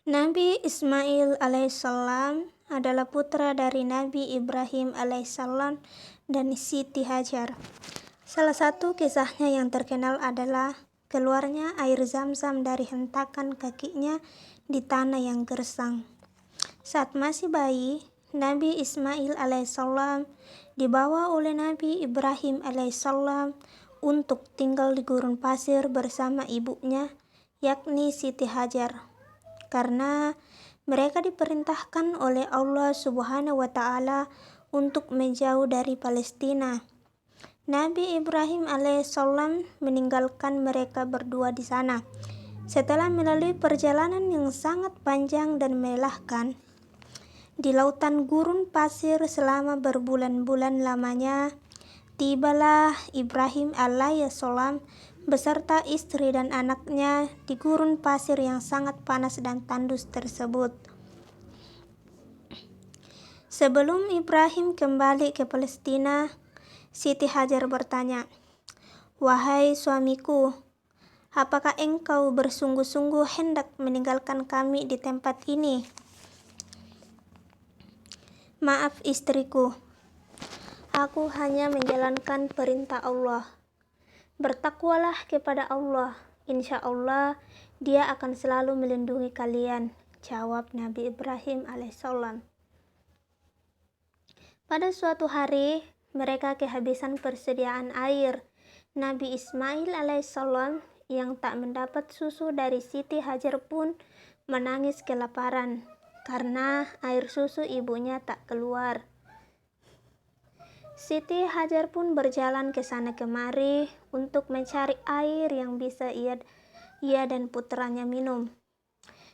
Nabi Ismail alaihissalam adalah putra dari Nabi Ibrahim alaihissalam dan Siti Hajar. Salah satu kisahnya yang terkenal adalah keluarnya air zam-zam dari hentakan kakinya di tanah yang gersang. Saat masih bayi, Nabi Ismail alaihissalam dibawa oleh Nabi Ibrahim alaihissalam untuk tinggal di gurun pasir bersama ibunya, yakni Siti Hajar. Karena mereka diperintahkan oleh Allah Subhanahu wa Ta'ala untuk menjauh dari Palestina. Nabi Ibrahim alaihissalam meninggalkan mereka berdua di sana. Setelah melalui perjalanan yang sangat panjang dan melelahkan di lautan gurun pasir selama berbulan-bulan lamanya, tibalah Ibrahim alaihissalam beserta istri dan anaknya di gurun pasir yang sangat panas dan tandus tersebut. Sebelum Ibrahim kembali ke Palestina, Siti Hajar bertanya, "Wahai suamiku, apakah engkau bersungguh-sungguh hendak meninggalkan kami di tempat ini?" "Maaf istriku, aku hanya menjalankan perintah Allah. Bertakwalah kepada Allah, insya Allah Dia akan selalu melindungi kalian," jawab Nabi Ibrahim alaihissalam. Pada suatu hari, mereka kehabisan persediaan air. Nabi Ismail alaihissalam yang tak mendapat susu dari Siti Hajar pun menangis kelaparan karena air susu ibunya tak keluar. Siti Hajar pun berjalan ke sana kemari untuk mencari air yang bisa ia dan putranya minum.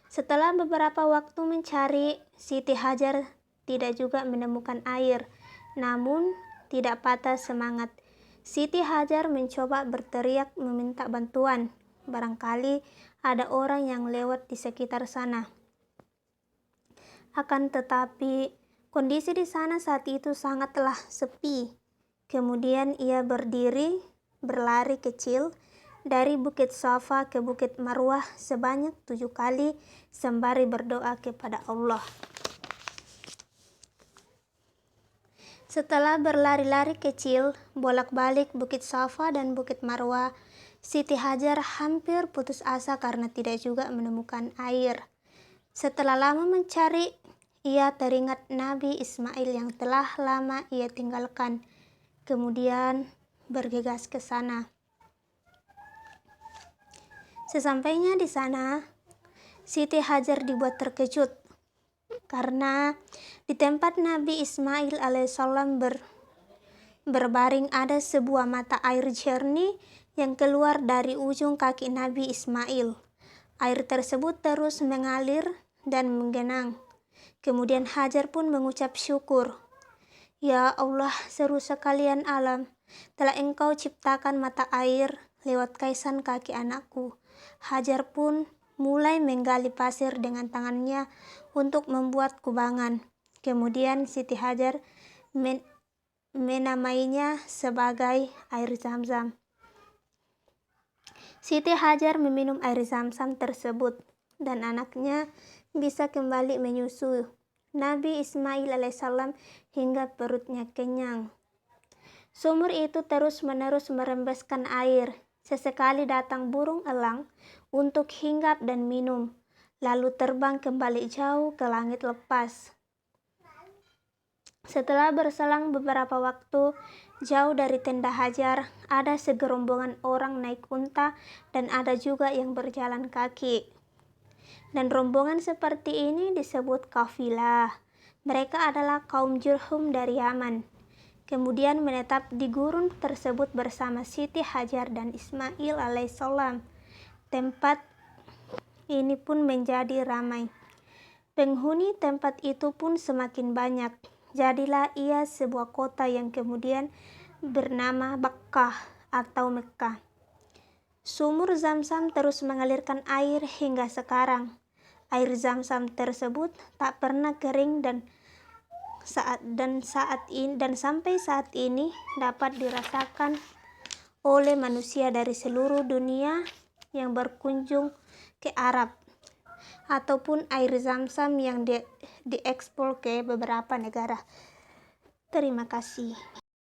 Setelah beberapa waktu mencari, Siti Hajar tidak juga menemukan air. Namun, tidak patah semangat. Siti Hajar mencoba berteriak meminta bantuan. Barangkali ada orang yang lewat di sekitar sana. Akan tetapi, kondisi di sana saat itu sangatlah sepi. Kemudian ia berdiri, berlari kecil dari Bukit Safa ke Bukit Marwah sebanyak 7 kali sembari berdoa kepada Allah. Setelah berlari-lari kecil, bolak-balik Bukit Safa dan Bukit Marwah, Siti Hajar hampir putus asa karena tidak juga menemukan air. Setelah lama mencari, ia teringat Nabi Ismail yang telah lama ia tinggalkan. Kemudian bergegas ke sana. Sesampainya di sana, Siti Hajar dibuat terkejut karena di tempat Nabi Ismail alaihissalam berbaring ada sebuah mata air jernih yang keluar dari ujung kaki Nabi Ismail. Air tersebut terus mengalir dan menggenang. Kemudian Hajar pun mengucap syukur. "Ya Allah, seru sekalian alam, telah Engkau ciptakan mata air lewat kaisan kaki anakku." Hajar pun mulai menggali pasir dengan tangannya untuk membuat kubangan. Kemudian Siti Hajar menamainya sebagai air zam-zam. Siti Hajar meminum air zam-zam tersebut dan anaknya bisa kembali menyusui Nabi Ismail alaihissalam hingga perutnya kenyang. Sumur itu terus-menerus merembeskan air. Sesekali datang burung elang untuk hinggap dan minum, lalu terbang kembali jauh ke langit lepas. Setelah berselang beberapa waktu, jauh dari tenda Hajar, ada segerombongan orang naik unta dan ada juga yang berjalan kaki. Dan rombongan seperti ini disebut kafilah. Mereka adalah kaum Jurhum dari Yaman. Kemudian menetap di gurun tersebut bersama Siti Hajar dan Ismail alaihissalam. Tempat ini pun menjadi ramai. Penghuni tempat itu pun semakin banyak. Jadilah ia sebuah kota yang kemudian bernama Bakkah atau Mekkah. Sumur Zam-Zam terus mengalirkan air hingga sekarang. Air Zam-Zam tersebut tak pernah kering dan sampai saat ini dapat dirasakan oleh manusia dari seluruh dunia yang berkunjung ke Arab. ataupun air zam-zam yang diekspor ke beberapa negara. Terima kasih.